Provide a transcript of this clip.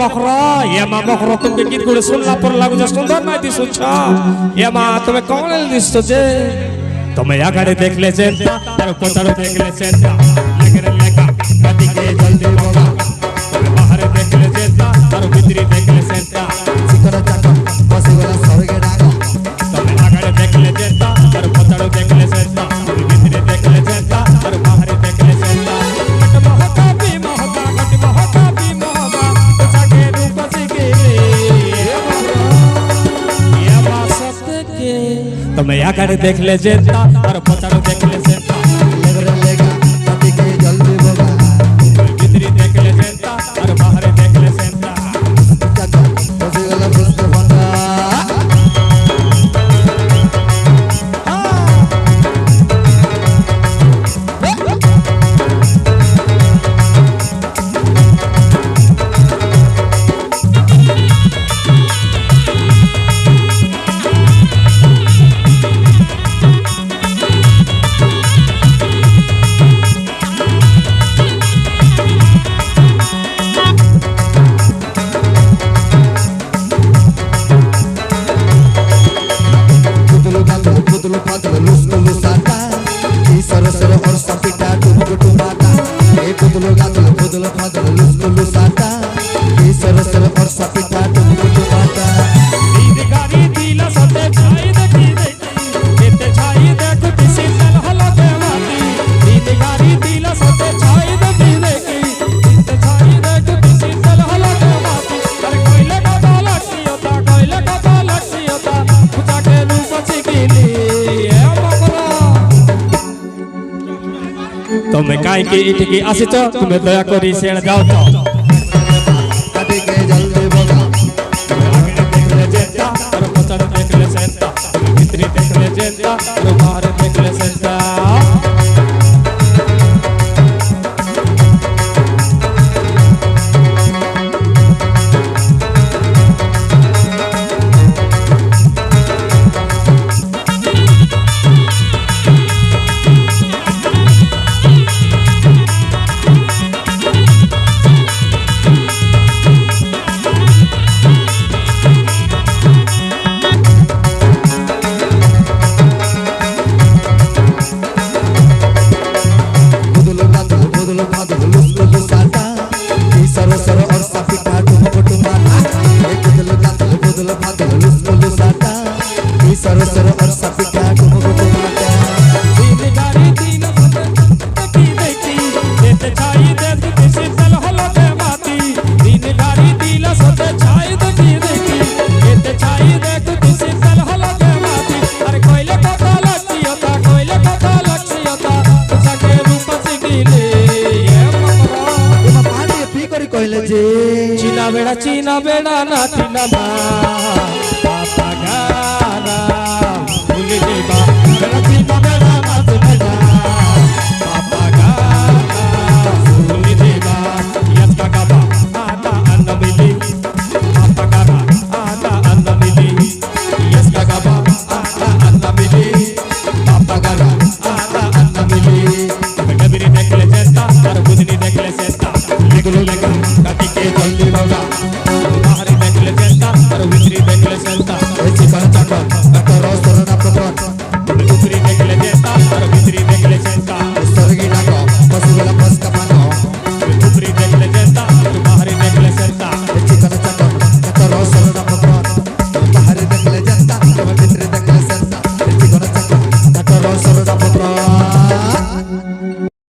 मखरा ये मा मखरा तुमके गीत गुड़े सुनला पर लागू जा सुंदर माइती सुचा ये मा तुम्हें कौन दिसतो जे तुम्हें आगरे देख ले सेंटा तारो पोतारो देख ले सेंटा लेकर लेका गति के जल्दी बोगा तुम्हें बाहर देख ले सेंटा तारो भीतरी देख ले सेंटा सिकरा चाका बसगला सरगे डागा तुम्हें आगरे देख ले सेंटा तारो पोतारो देख ले सेंटा तुम्हें भीतरी देख ले सेंटा तारो बाहर देख ले सेंटा तुम्हें आकर देख ले जेता और पोतारो देख ले सेंटा लेगरे लेगा पति के जल्दी बोगा भीतरी देख ले सेंटा और बाहर देख ले सेंटा चाचा बसगला बुझते बंदा तुम्हें काई की इटकी आसिच तुम्हें दया करी सेण जाओ तो पति के जल्दी बोगा आगे देख ले जेता और पोतारो देख ले सेंटा भीतरी देख ले जेता और बाहर देख ले सेंटा चीना बेड़ा नाथी ना